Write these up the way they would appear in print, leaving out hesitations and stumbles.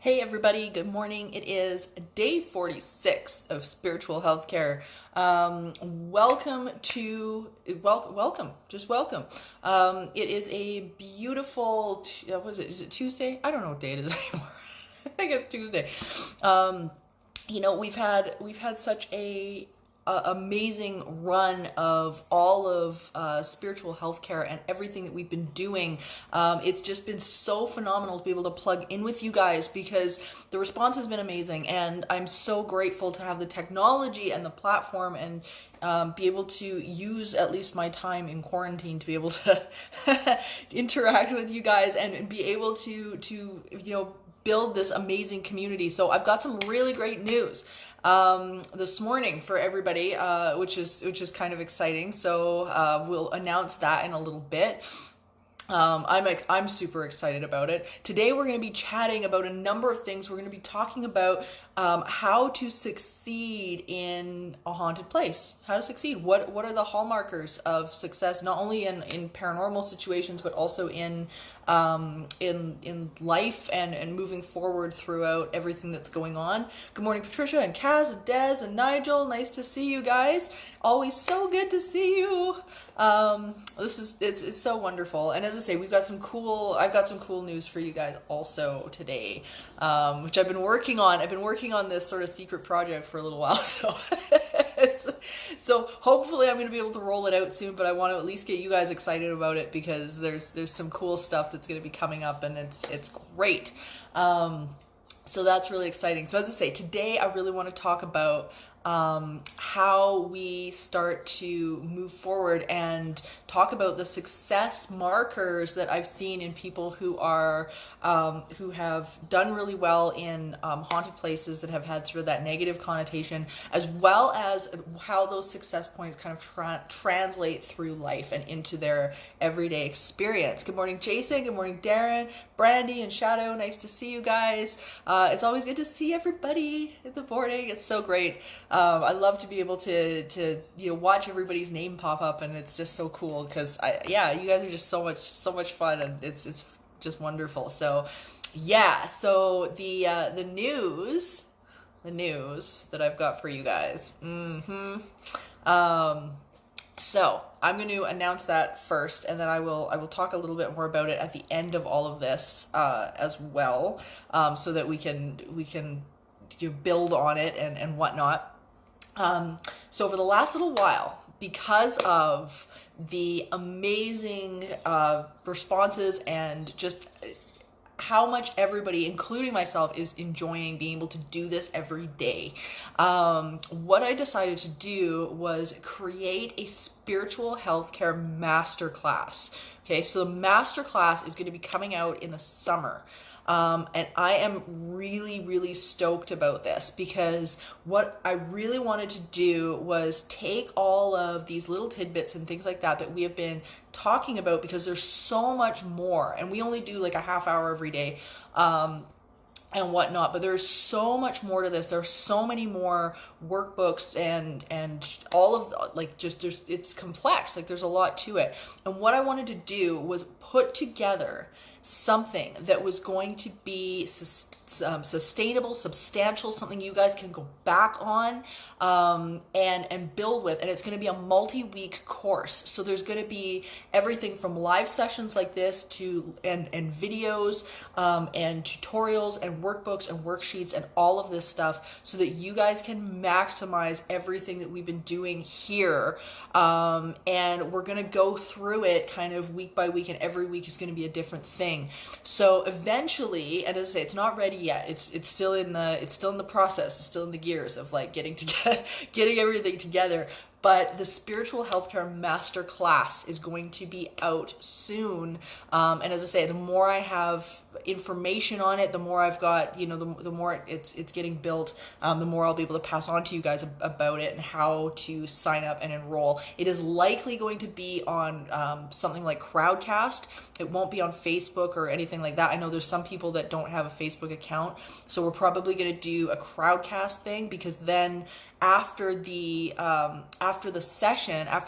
Hey everybody, good morning. It is day 46 of spiritual healthcare. Welcome. It is a beautiful, what is it? Is it Tuesday? I don't know what day it is anymore. I think it's Tuesday. We've had such a amazing run of all of spiritual healthcare and everything that we've been doing. It's just been so phenomenal to be able to plug in with you guys because the response has been amazing, and I'm so grateful to have the technology and the platform and be able to use at least my time in quarantine to be able to interact with you guys and be able to build this amazing community. So I've got some really great news this morning for everybody, which is kind of exciting. So we'll announce that in a little bit. I'm super excited about it. Today we're going to be chatting about a number of things. We're going to be talking about how to succeed in a haunted place. How to succeed. What are the hallmarkers of success, not only in paranormal situations, but also in life and moving forward throughout everything that's going on. Good morning, Patricia and Kaz and Des and Nigel. Nice to see you guys. Always so good to see you. It's so wonderful. And as I say, I've got some cool news for you guys also today, which I've been working on. I've been working on this sort of secret project for a little while, so hopefully I'm going to be able to roll it out soon, but I want to at least get you guys excited about it because there's some cool stuff that's going to be coming up, and it's great. So that's really exciting. So as I say, today I really want to talk about how we start to move forward and talk about the success markers that I've seen in people who have done really well in haunted places that have had sort of that negative connotation, as well as how those success points kind of translate through life and into their everyday experience. Good morning, Jason. Good morning, Darren, Brandy, and Shadow. Nice to see you guys. It's always good to see everybody in the morning. It's so great. I love to be able to watch everybody's name pop up, and it's just so cool because you guys are just so much fun, and it's just wonderful. So so the news that I've got for you guys. So I'm going to announce that first, and then I will talk a little bit more about it at the end of all of this as well, so that we can build on it and whatnot. So over the last little while, because of the amazing responses and just how much everybody, including myself, is enjoying being able to do this every day, what I decided to do was create a spiritual healthcare masterclass. Okay, so the masterclass is going to be coming out in the summer. And I am really, really stoked about this because what I really wanted to do was take all of these little tidbits and things like that we have been talking about, because there's so much more, and we only do like a half hour every day, and whatnot, but there's so much more to this. There's so many more workbooks and all of it's complex. Like, there's a lot to it. And what I wanted to do was put together something that was going to be sustainable, substantial, something you guys can go back on and build with. And it's going to be a multi-week course. So there's going to be everything from live sessions like this to and videos and tutorials and workbooks and worksheets and all of this stuff, so that you guys can maximize everything that we've been doing here. And we're going to go through it kind of week by week, and every week is going to be a different thing. So eventually, and as I say, it's not ready yet. It's still in the process. It's still in the gears of like getting everything together. But the Spiritual Healthcare Masterclass is going to be out soon. And as I say, the more I have information on it, the more I've got, the more it's getting built, the more I'll be able to pass on to you guys about it and how to sign up and enroll. It is likely going to be on something like Crowdcast. It won't be on Facebook or anything like that. I know there's some people that don't have a Facebook account, so we're probably going to do a Crowdcast thing, because then after the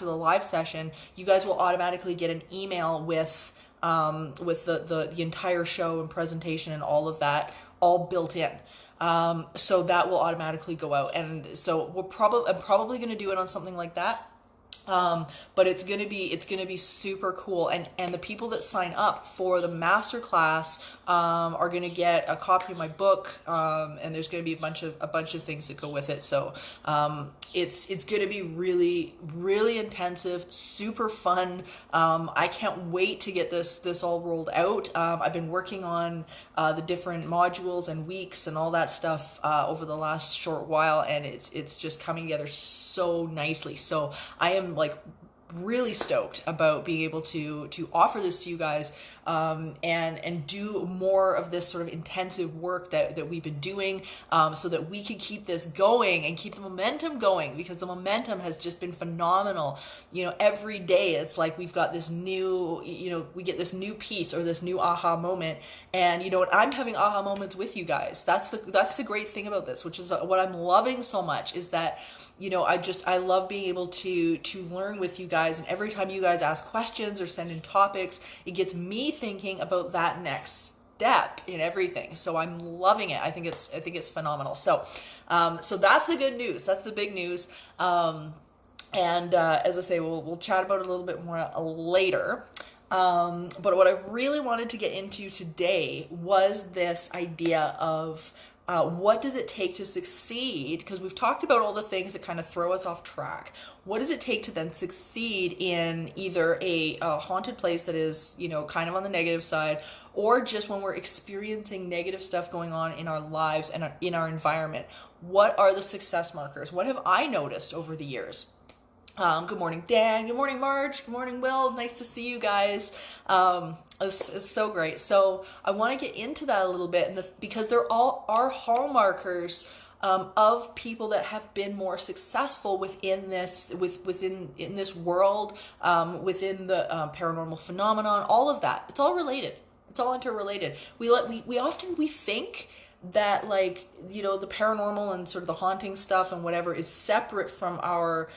live session, you guys will automatically get an email with with the entire show and presentation and all of that all built in. So that will automatically go out. And so I'm probably going to do it on something like that. But it's gonna be super cool, and the people that sign up for the masterclass are gonna get a copy of my book, and there's gonna be a bunch of things that go with it. So it's gonna be really, really intensive, super fun. I can't wait to get this all rolled out. I've been working on the different modules and weeks and all that stuff over the last short while, and it's just coming together so nicely. So I am like really stoked about being able to offer this to you guys, and do more of this sort of intensive work that we've been doing, so that we can keep this going and keep the momentum going, because the momentum has just been phenomenal. Every day it's like we've got this new, we get this new piece or this new aha moment, and I'm having aha moments with you guys. That's the great thing about this, which is what I'm loving so much, is that I love being able to learn with you guys, and every time you guys ask questions or send in topics, it gets me thinking about that next step in everything. So I'm loving it. I think it's phenomenal. So that's the good news. That's the big news. And as I say, we'll chat about it a little bit more later. But what I really wanted to get into today was this idea of what does it take to succeed? Because we've talked about all the things that kind of throw us off track. What does it take to then succeed in either a haunted place that is, kind of on the negative side, or just when we're experiencing negative stuff going on in our lives and in our environment? What are the success markers? What have I noticed over the years? Good morning, Dan. Good morning, Marge. Good morning, Will. Nice to see you guys. It's so great. So I want to get into that a little bit, because there all are hallmarkers of people that have been more successful within this in this world, within the paranormal phenomenon. All of that. It's all related. It's all interrelated. We often think that, like, the paranormal and sort of the haunting stuff and whatever is separate from our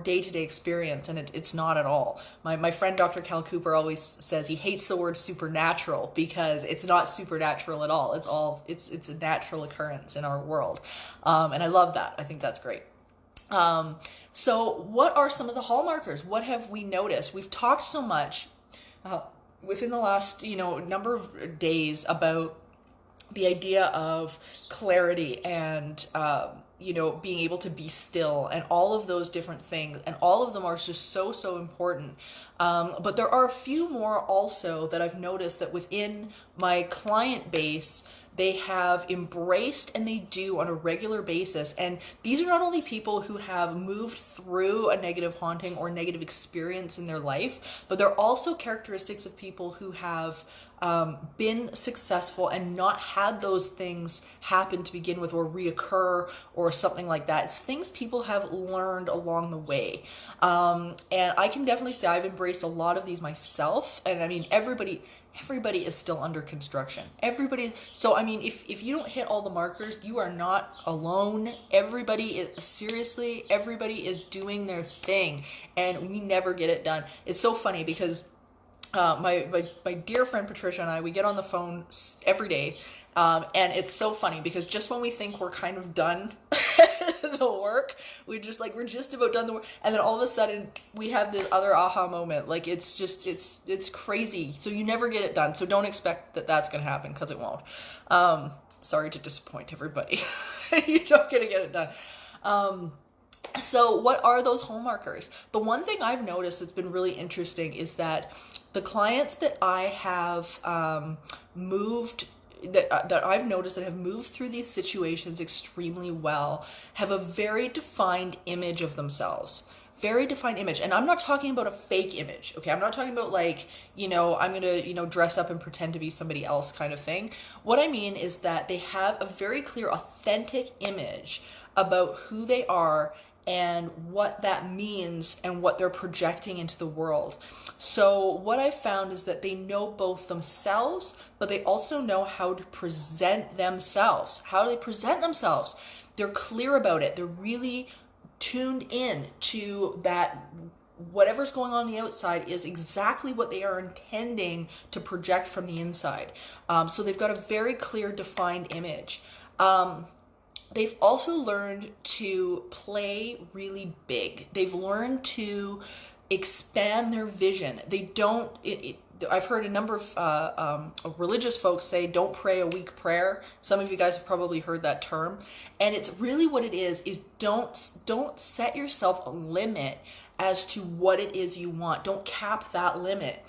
day-to-day experience, and it's not at all. My friend Dr. Cal Cooper always says he hates the word supernatural, because it's not supernatural at all. It's a natural occurrence in our world, and I love that. I think that's great. So what are some of the hallmarkers? What have we noticed? We've talked so much within the last number of days about the idea of clarity and being able to be still, and all of those different things, and all of them are just so important. But there are a few more also that I've noticed that within my client base, they have embraced, and they do on a regular basis. And these are not only people who have moved through a negative haunting or negative experience in their life, but they're also characteristics of people who have been successful and not had those things happen to begin with, or reoccur, or something like that. It's things people have learned along the way. And I can definitely say I've embraced a lot of these myself. And I mean, everybody is still under construction. So I mean, if you don't hit all the markers, you are not alone. Everybody is doing their thing, and we never get it done. It's so funny because my dear friend Patricia and I, we get on the phone every day, and it's so funny because just when we think we're kind of done the work, we're just about done the work, and then all of a sudden we have this other aha moment. Like, it's crazy. So you never get it done. So don't expect that that's going to happen, because it won't. Sorry to disappoint everybody. You're not going to get it done. So what are those hallmarkers? The one thing I've noticed that's been really interesting is that the clients that I have that I've noticed that have moved through these situations extremely well have a very defined image of themselves. Very defined image. And I'm not talking about a fake image, okay? I'm not talking about like, I'm going to, dress up and pretend to be somebody else kind of thing. What I mean is that they have a very clear, authentic image about who they are and what that means and what they're projecting into the world. So what I've found is that they know both themselves, but they also know how to present themselves. How do they present themselves? They're clear about it. They're really tuned in to that whatever's going on the outside is exactly what they are intending to project from the inside. So they've got a very clear, defined image. They've also learned to play really big. They've learned to expand their vision. They don't, I've heard a number of religious folks say, don't pray a weak prayer. Some of you guys have probably heard that term. And it's really what it is don't set yourself a limit as to what it is you want. Don't cap that limit.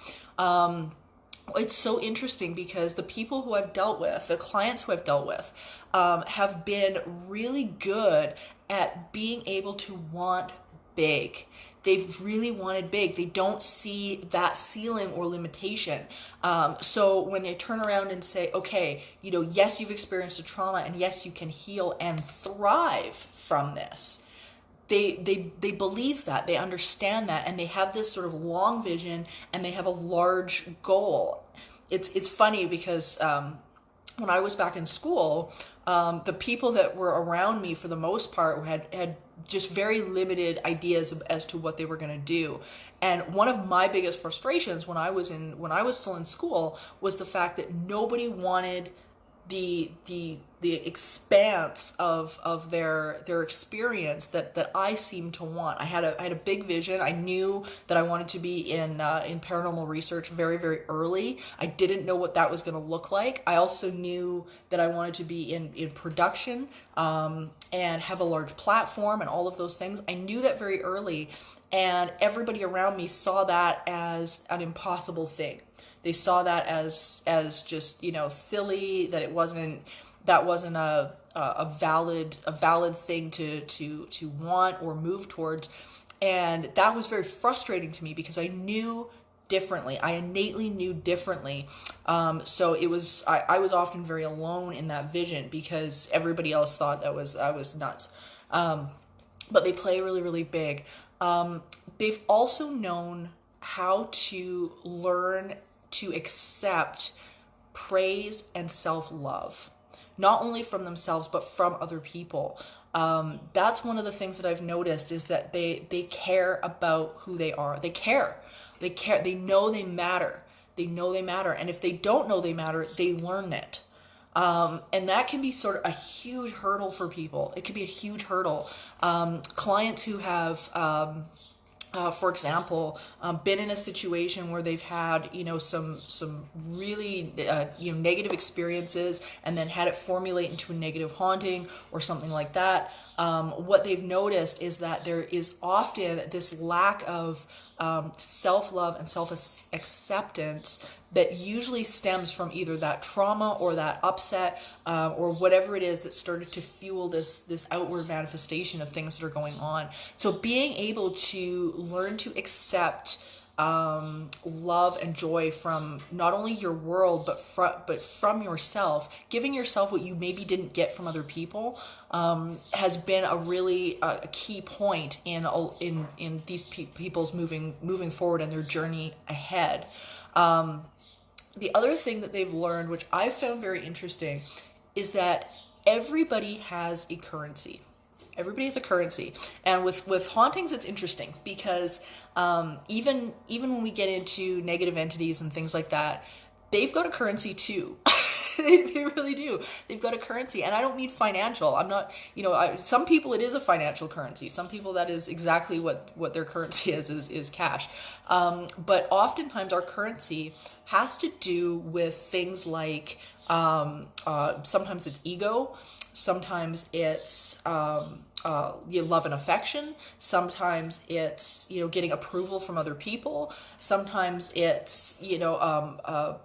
It's so interesting because the people who I've dealt with, the clients who I've dealt with, have been really good at being able to want big. They've really wanted big. They don't see that ceiling or limitation. So when they turn around and say, okay, yes, you've experienced a trauma, and yes, you can heal and thrive from this. They believe that, they understand that, and they have this sort of long vision, and they have a large goal. It's funny because when I was back in school, the people that were around me for the most part had just very limited ideas as to what they were going to do. And one of my biggest frustrations when I was still in school was the fact that nobody wanted the expanse of their experience that I seemed to want. I had a big vision. I knew that I wanted to be in paranormal research very, very early. I didn't know what that was going to look like. I also knew that I wanted to be in production and have a large platform and all of those things. I knew that very early, and everybody around me saw that as an impossible thing. They saw that as just, silly, that that wasn't a valid thing to want or move towards. And that was very frustrating to me because I knew differently. I innately knew differently. So I was often very alone in that vision because everybody else thought I was nuts. But they play really, really big. They've also known how to learn to accept praise and self-love, not only from themselves, but from other people. That's one of the things that I've noticed is that they care about who they are. They care. They know they matter. And if they don't know they matter, they learn it. And that can be sort of a huge hurdle for people. It can be a huge hurdle. Clients who have, for example, been in a situation where they've had, some really, negative experiences and then had it formulate into a negative haunting or something like that. What they've noticed is that there is often this lack of self-love and self-acceptance that usually stems from either that trauma or that upset or whatever it is that started to fuel this outward manifestation of things that are going on. So being able to learn to accept love and joy from not only your world but from yourself, giving yourself what you maybe didn't get from other people, has been a really a key point in these people's moving forward and their journey ahead. The other thing that they've learned, which I've found very interesting, is that everybody has a currency. Everybody has a currency. And with hauntings, it's interesting because even when we get into negative entities and things like that, they've got a currency too. They really do. They've got a currency. And I don't mean financial. I'm not, some people it is a financial currency. Some people that is exactly what their currency is cash. But oftentimes our currency has to do with things like sometimes it's ego. Sometimes it's love and affection. Sometimes it's getting approval from other people. Sometimes it's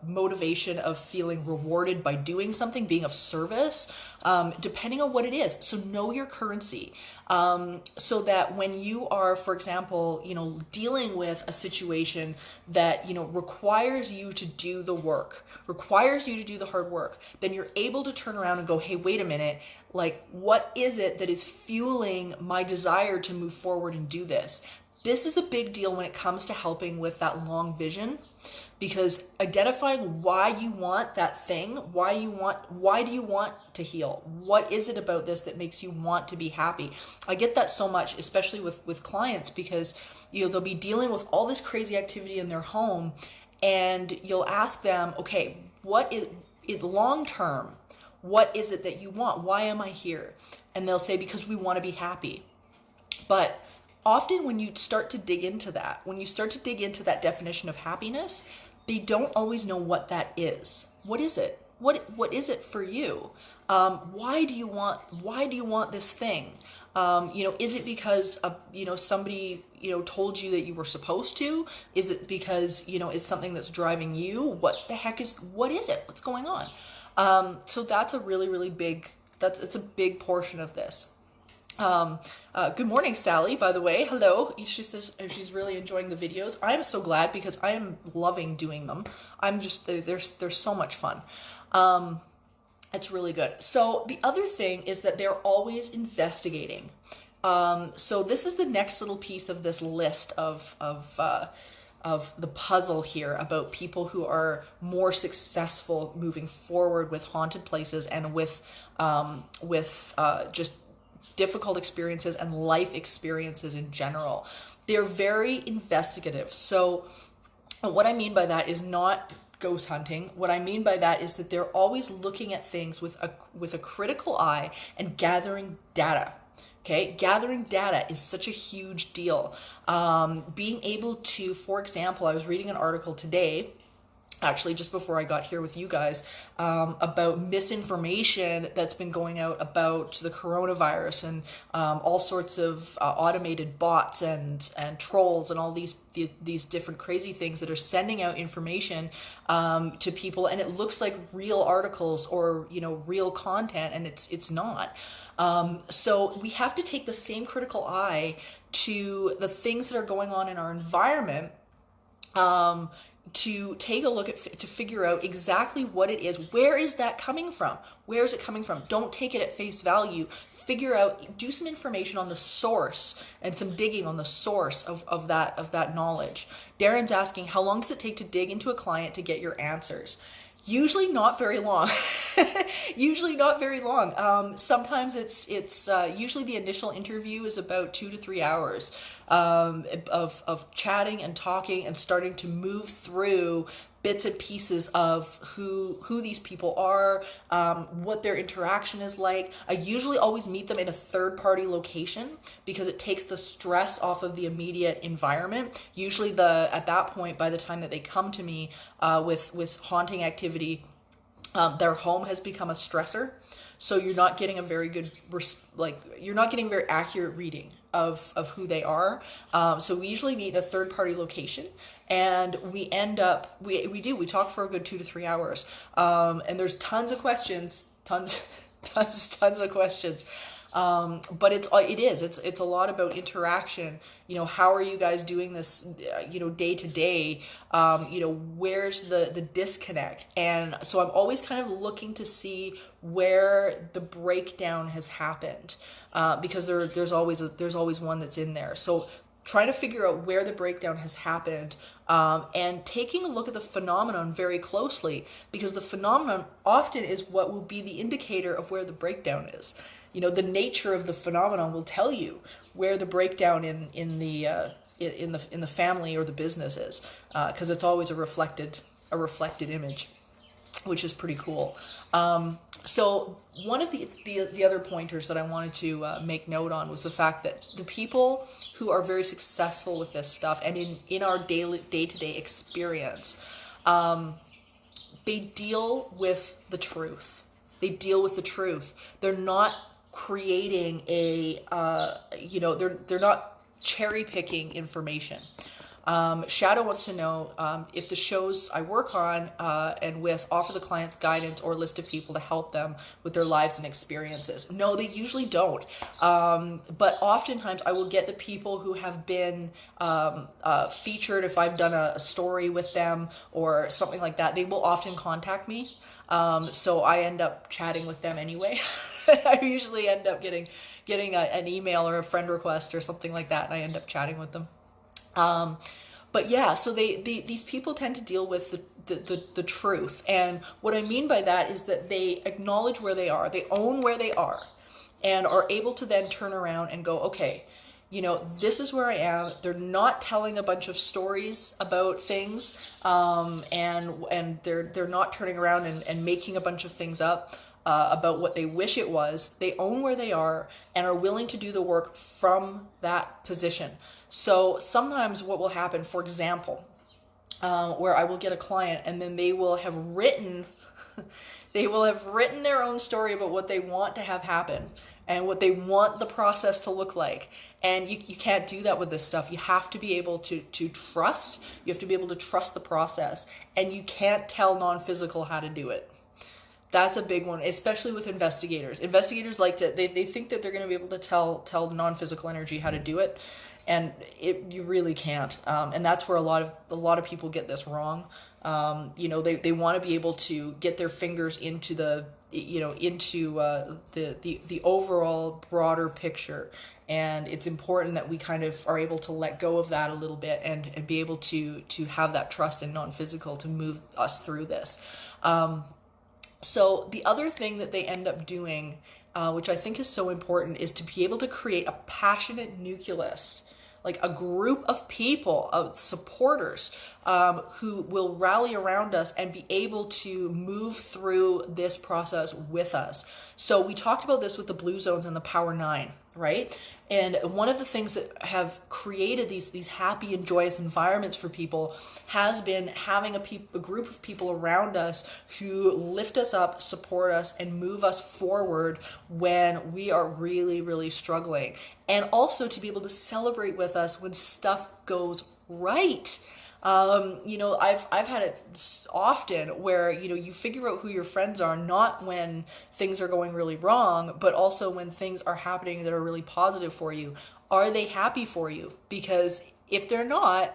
motivation of feeling rewarded by doing something, being of service, depending on what it is. So know your currency, so that when you are, for example, dealing with a situation that requires you to do the work, requires you to do the hard work, then you're able to turn around and go, hey, wait a minute, like what is it that is fueling my desire to move forward and do this? This is a big deal when it comes to helping with that long vision, because identifying why you want that thing, why do you want to heal? What is it about this that makes you want to be happy? I get that so much, especially with clients, because they'll be dealing with all this crazy activity in their home, and you'll ask them, okay, what is long term? What is it that you want? Why am I here? And they'll say, because we want to be happy. But often when you start to dig into that, definition of happiness, they don't always know what that is. What is it? What is it for you? Why do you want this thing? Is it because somebody told you that you were supposed to? Is it because it's something that's driving you? What is it? What's going on? So that's a really, really big. It's a big portion of this. Good morning, Sally, by the way. Hello. She says she's really enjoying the videos. I'm so glad, because I am loving doing them. They're so much fun. It's really good. So the other thing is that they're always investigating. So this is the next little piece of this list of the puzzle here about people who are more successful moving forward with haunted places and with just difficult experiences and life experiences in general. They're very investigative. So what I mean by that is not ghost hunting. What I mean by that is that they're always looking at things with a critical eye and gathering data. Okay, gathering data is such a huge deal. Being able to, for example, I was reading an article today, actually just before I got here with you guys, about misinformation that's been going out about the coronavirus and all sorts of automated bots and trolls and all these different crazy things that are sending out information to people, and it looks like real articles or real content, and it's not. So we have to take the same critical eye to the things that are going on in our environment, to take a look to figure out exactly what it is. Where is that coming from? Where is it coming from? Don't take it at face value. Figure out, do some information on the source and some digging on the source of that knowledge. Darren's asking, how long does it take to dig into a client to get your answers? Usually not very long. Usually not very long. Sometimes it's usually the initial interview is about 2 to 3 hours of chatting and talking and starting to move through bits and pieces of who these people are, what their interaction is like. I usually always meet them in a third-party location because it takes the stress off of the immediate environment. Usually at that point, by the time that they come to me with haunting activity, their home has become a stressor. So you're not getting a very good, you're not getting a very accurate reading of who they are. So we usually meet in a third-party location, and we end up, we talk for a good 2 to 3 hours. And there's tons of questions, tons of questions. But it's a lot about interaction. How are you guys doing this, day to day? Where's the disconnect? And so I'm always kind of looking to see where the breakdown has happened, because there's always one that's in there. So trying to figure out where the breakdown has happened, and taking a look at the phenomenon very closely, because the phenomenon often is what will be the indicator of where the breakdown is. The nature of the phenomenon will tell you where the breakdown in the family or the business is, because it's always a reflected image, which is pretty cool. So one of the other pointers that I wanted to make note on was the fact that the people who are very successful with this stuff and in our day-to-day experience, they deal with the truth. They deal with the truth. They're not creating they're not cherry picking information. Shadow wants to know if the shows I work on and with offer the clients guidance or list of people to help them with their lives and experiences. No, they usually don't. But oftentimes I will get the people who have been featured. If I've done a story with them or something like that, they will often contact me. So I end up chatting with them anyway. I usually end up getting an email or a friend request or something like that, and I end up chatting with them. But yeah, so these people tend to deal with the truth. And what I mean by that is that they acknowledge where they are, they own where they are, and are able to then turn around and go, okay, this is where I am. They're not telling a bunch of stories about things, and they're not turning around and making a bunch of things up about what they wish it was. They own where they are and are willing to do the work from that position. So sometimes what will happen, for example, where I will get a client and then they will have written their own story about what they want to have happen and what they want the process to look like. And you can't do that with this stuff. You have to be able to trust. You have to be able to trust the process. And you can't tell non-physical how to do it. That's a big one, especially with investigators. Investigators like to, they think that they're going to be able to tell the non-physical energy how to do it. And you really can't. And that's where a lot of people get this wrong. They want to be able to get their fingers into the overall broader picture. And it's important that we kind of are able to let go of that a little bit and be able to have that trust in non-physical to move us through this. So the other thing that they end up doing, which I think is so important, is to be able to create a passionate nucleus, like a group of people, of supporters, who will rally around us and be able to move through this process with us. So we talked about this with the Blue Zones and the Power 9, right? And one of the things that have created these happy and joyous environments for people has been having a group of people around us who lift us up, support us, and move us forward when we are really, really struggling. And also to be able to celebrate with us when stuff goes right. I've had it often where, you figure out who your friends are, not when things are going really wrong, but also when things are happening that are really positive for you. Are they happy for you? Because if they're not,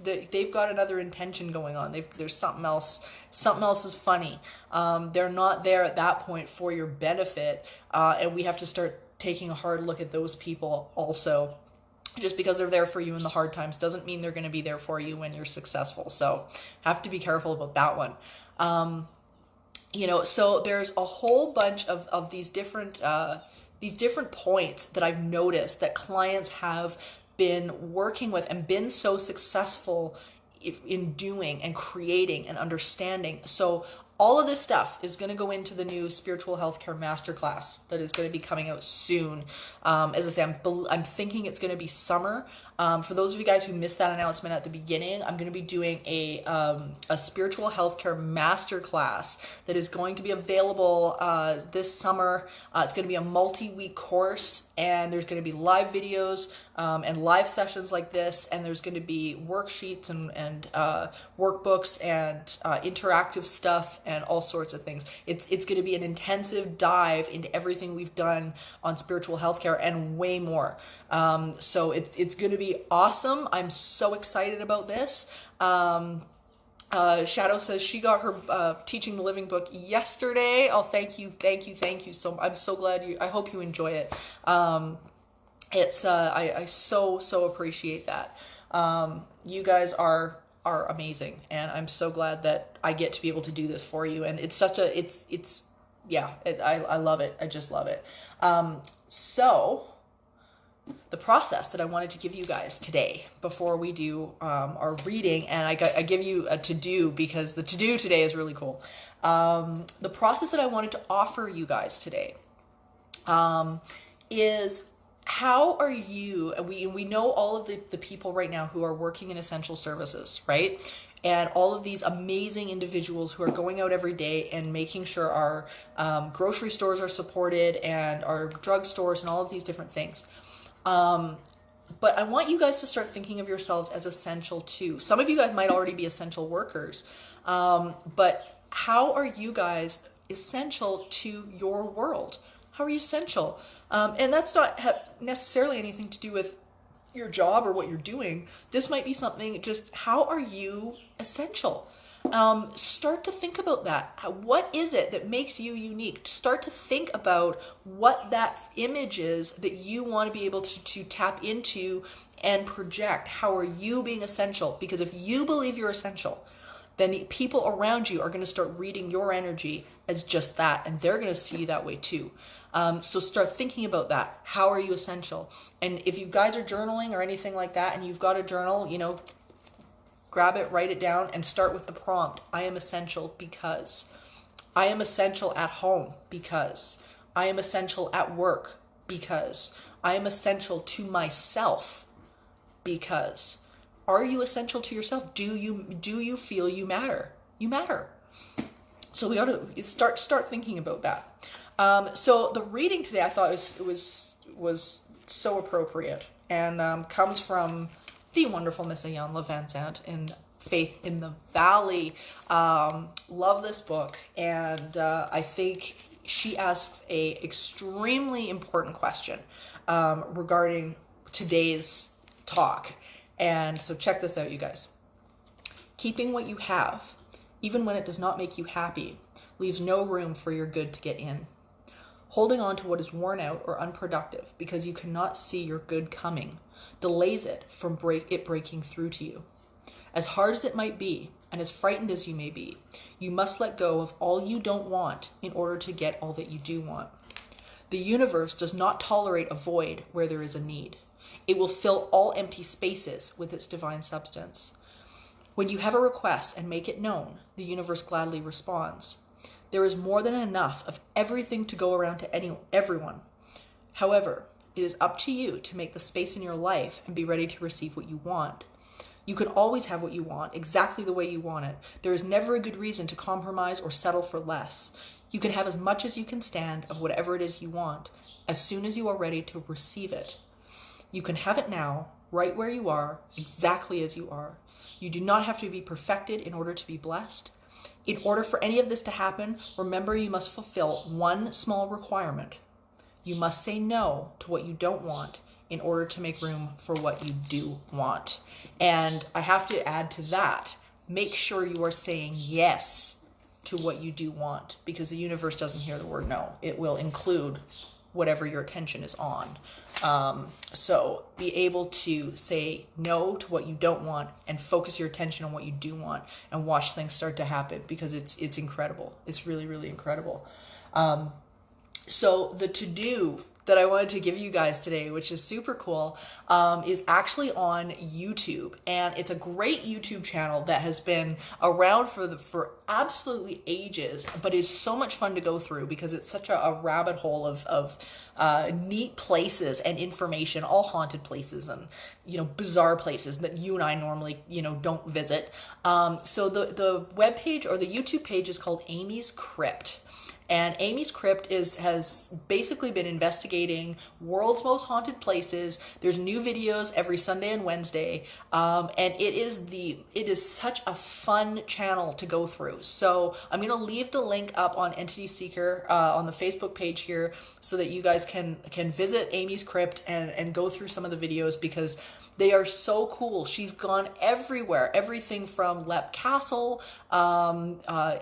they've got another intention going on. There's something else. Something else is funny. They're not there at that point for your benefit. And we have to start taking a hard look at those people also. Just because they're there for you in the hard times doesn't mean they're going to be there for you when you're successful. So have to be careful about that one. So there's a whole bunch of these different points that I've noticed that clients have been working with and been so successful in doing and creating and understanding. So all of this stuff is going to go into the new Spiritual Healthcare Masterclass that is going to be coming out soon. As I say, I'm thinking it's going to be summer. For those of you guys who missed that announcement at the beginning, I'm going to be doing a Spiritual Healthcare Masterclass that is going to be available this summer. It's going to be a multi-week course, and there's going to be live videos and live sessions like this, and there's going to be worksheets and workbooks and interactive stuff and all sorts of things. It's going to be an intensive dive into everything we've done on spiritual healthcare and way more. So it's going to be awesome. I'm so excited about this. Shadow says she got her Teaching the Living book yesterday. Oh, thank you. So I'm so glad I hope you enjoy it. I so appreciate that. You guys are amazing, and I'm so glad that I get to be able to do this for you. And it's such a, I love it. I just love it. So the process that I wanted to give you guys today before we do our reading, and I give you a to-do because the to-do today is really cool. The process that I wanted to offer you guys today is, how are you, and we know all of the people right now who are working in essential services, right? And all of these amazing individuals who are going out every day and making sure our grocery stores are supported and our drugstores and all of these different things. But I want you guys to start thinking of yourselves as essential too. Some of you guys might already be essential workers, but how are you guys essential to your world? How are you essential? And that's not necessarily anything to do with your job or what you're doing. This might be something just, how are you essential? Start to think about that. What is it that makes you unique? Start to think about what that image is that you want to be able to tap into and project. How are you being essential? Because if you believe you're essential, then the people around you are going to start reading your energy as just that, and they're going to see you that way too. So start thinking about that. How are you essential? And if you guys are journaling or anything like that, and you've got a journal, grab it, write it down, and start with the prompt. I am essential because. I am essential at home because. I am essential at work because. I am essential to myself because. Are you essential to yourself? Do you feel you matter? You matter. So we ought to start thinking about that. So the reading today I thought was so appropriate, and comes from the wonderful Miss Ayanla Van Zandt in Faith in the Valley. Love this book, and I think she asks a extremely important question regarding today's talk. And so check this out, you guys. Keeping what you have, even when it does not make you happy, leaves no room for your good to get in. Holding on to what is worn out or unproductive because you cannot see your good coming delays it from breaking through to you. As hard as it might be, and as frightened as you may be, you must let go of all you don't want in order to get all that you do want. The universe does not tolerate a void where there is a need. It will fill all empty spaces with its divine substance. When you have a request and make it known, the universe gladly responds. There is more than enough of everything to go around to everyone. However, it is up to you to make the space in your life and be ready to receive what you want. You can always have what you want, exactly the way you want it. There is never a good reason to compromise or settle for less. You can have as much as you can stand of whatever it is you want, as soon as you are ready to receive it. You can have it now, right where you are, exactly as you are. You do not have to be perfected in order to be blessed. In order for any of this to happen, remember you must fulfill one small requirement. You must say no to what you don't want in order to make room for what you do want. And I have to add to that, make sure you are saying yes to what you do want, because the universe doesn't hear the word no. It will include whatever your attention is on. So be able to say no to what you don't want and focus your attention on what you do want, and watch things start to happen, because it's incredible. It's really, really incredible. So the to-do that I wanted to give you guys today, which is super cool, is actually on YouTube. And it's a great YouTube channel that has been around for absolutely ages, but is so much fun to go through because it's such a rabbit hole of neat places and information, all haunted places and, bizarre places that you and I normally, don't visit. So the webpage or the YouTube page is called Amy's Crypt. And Amy's Crypt has basically been investigating world's most haunted places. There's new videos every Sunday and Wednesday, and it is such a fun channel to go through. So I'm going to leave the link up on Entity Seeker on the Facebook page here, so that you guys can visit Amy's Crypt and go through some of the videos, because they are so cool. She's gone everywhere, everything from Leap Castle,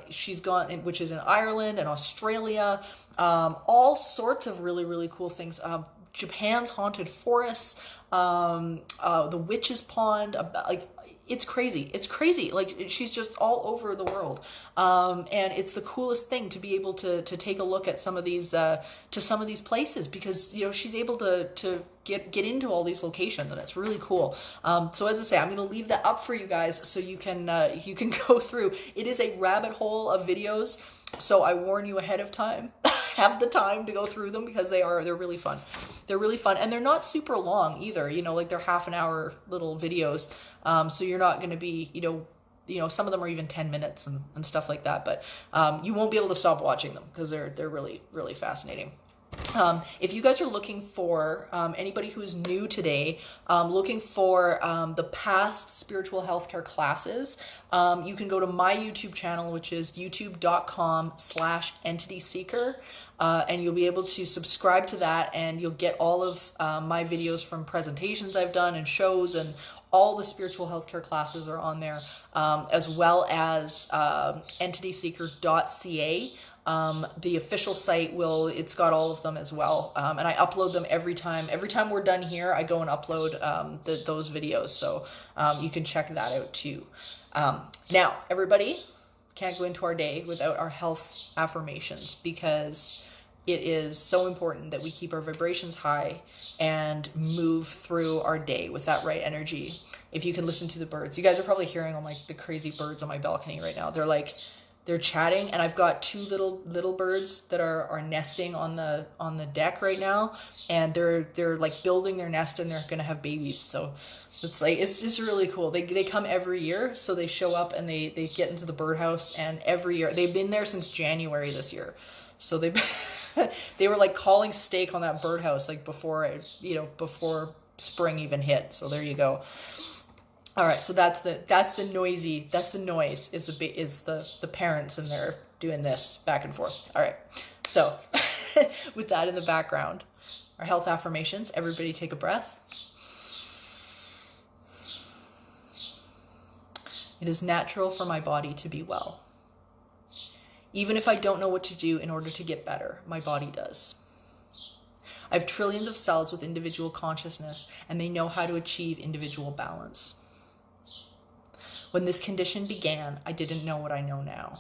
she's gone, which is in Ireland and Australia, all sorts of really, really cool things. Japan's haunted forests, the Witch's Pond, it's crazy. It's crazy. She's just all over the world. And it's the coolest thing to be able to take a look at some of these places, because, she's able to get into all these locations, and it's really cool. So as I say, I'm going to leave that up for you guys so you can go through. It is a rabbit hole of videos, so I warn you ahead of time. Have the time to go through them, because they're really fun. They're really fun, and they're not super long either. They're half an hour little videos. So you're not going to be, some of them are even 10 minutes and stuff like that. But you won't be able to stop watching them, because they're really, really fascinating. If you guys are looking for, anybody who's new today, looking for the past spiritual healthcare classes, you can go to my YouTube channel, which is youtube.com/entityseeker, and you'll be able to subscribe to that, and you'll get all of my videos from presentations I've done and shows, and all the spiritual healthcare classes are on there, as well as entityseeker.ca. The official site it's got all of them as well. And I upload them every time we're done here, I go and upload, those videos. So, you can check that out too. Now everybody, can't go into our day without our health affirmations, because it is so important that we keep our vibrations high and move through our day with that right energy. If you can listen to the birds, you guys are probably hearing all the crazy birds on my balcony right now. They're chatting, and I've got two little birds that are nesting on the deck right now, and they're like building their nest, and they're gonna have babies. So it's just really cool. They come every year, so they show up and they get into the birdhouse, and every year they've been there since January this year. So they were like calling steak on that birdhouse before spring even hit. So there you go. All right, so that's the noise is the parents, and they're doing this back and forth. All right, so with that in the background, our health affirmations. Everybody take a breath. It is natural for my body to be well. Even if I don't know what to do in order to get better, my body does. I have trillions of cells with individual consciousness, and they know how to achieve individual balance. When this condition began, I didn't know what I know now.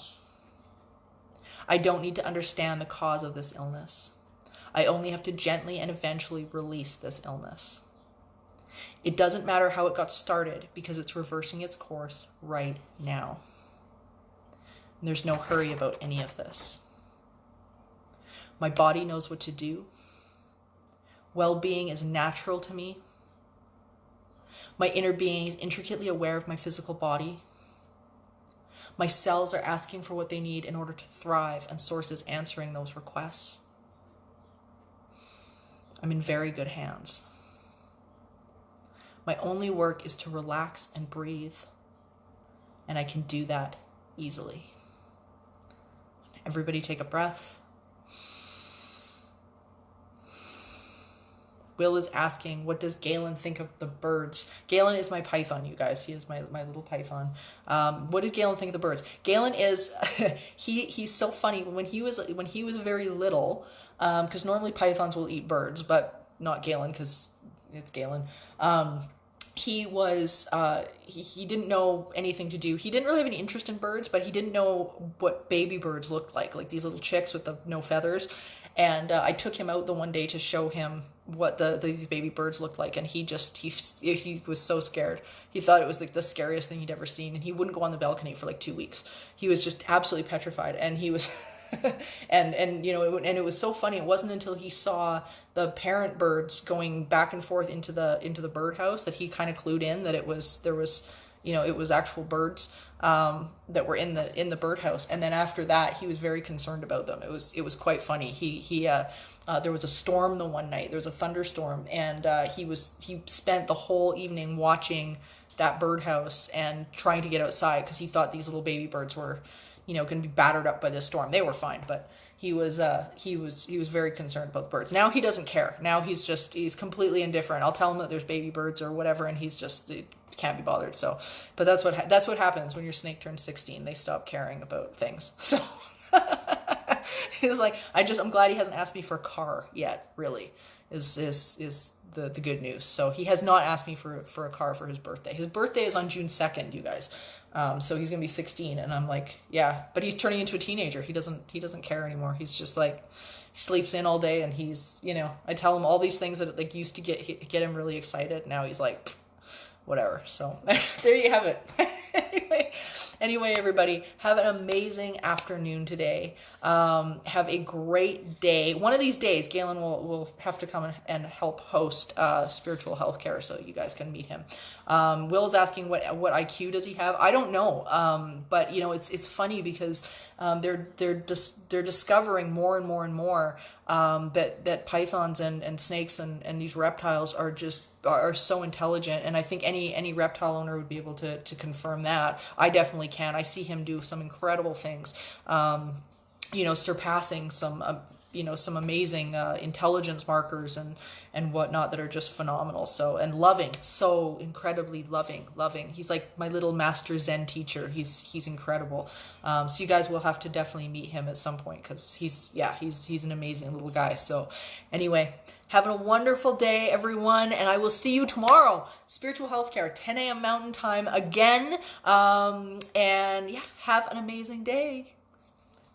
I don't need to understand the cause of this illness. I only have to gently and eventually release this illness. It doesn't matter how it got started, because it's reversing its course right now. And there's no hurry about any of this. My body knows what to do. Well-being is natural to me. My inner being is intricately aware of my physical body. My cells are asking for what they need in order to thrive, and Source is answering those requests. I'm in very good hands. My only work is to relax and breathe, and I can do that easily. Everybody take a breath. Will is asking, what does Galen think of the birds? Galen is my python, you guys. He is my little python. What does Galen think of the birds? Galen is, he's so funny. When he was very little, because normally pythons will eat birds, but not Galen, because it's Galen. He didn't know anything to do. He didn't really have any interest in birds, but he didn't know what baby birds looked like these little chicks with no feathers. And I took him out the one day to show him what these baby birds looked like, and he was so scared. He thought it was the scariest thing he'd ever seen, and he wouldn't go on the balcony for 2 weeks. He was just absolutely petrified, and he was and it was so funny. It wasn't until he saw the parent birds going back and forth into the birdhouse that he kind of clued in that it was actual birds that were in the birdhouse. And then after that, he was very concerned about them. It was quite funny. There was a storm the one night. There was a thunderstorm, and he spent the whole evening watching that birdhouse and trying to get outside, because he thought these little baby birds were going to be battered up by this storm. They were fine, but he was very concerned about the birds. Now he doesn't care. Now he's completely indifferent. I'll tell him that there's baby birds or whatever, and he can't be bothered. So, but that's what happens when your snake turns 16. They stop caring about things. So he was like, I'm glad he hasn't asked me for a car yet, really, is the good news. So he has not asked me for a car for his birthday. His birthday is on June 2nd, you guys. So he's going to be 16, and I'm like, yeah, but he's turning into a teenager. He doesn't care anymore. He's just he sleeps in all day, and he's, I tell him all these things that used to get him really excited. Now he's like, whatever. So there you have it. Anyway, everybody, have an amazing afternoon today. Have a great day. One of these days, Galen will have to come and help host Spiritual Healthcare, so you guys can meet him. Will's asking what IQ does he have? I don't know, but it's funny because they're discovering more and more and more that pythons and snakes and these reptiles are so intelligent, and I think any reptile owner would be able to confirm that. I definitely can. I see him do some incredible things, surpassing some amazing intelligence markers and whatnot that are just phenomenal. So, and loving, so incredibly loving. He's like my little master Zen teacher. He's incredible. So you guys will have to definitely meet him at some point, because he's an amazing little guy. So anyway, having a wonderful day, everyone, and I will see you tomorrow. Spiritual Healthcare, 10 a.m. Mountain Time again. And have an amazing day.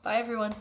Bye, everyone.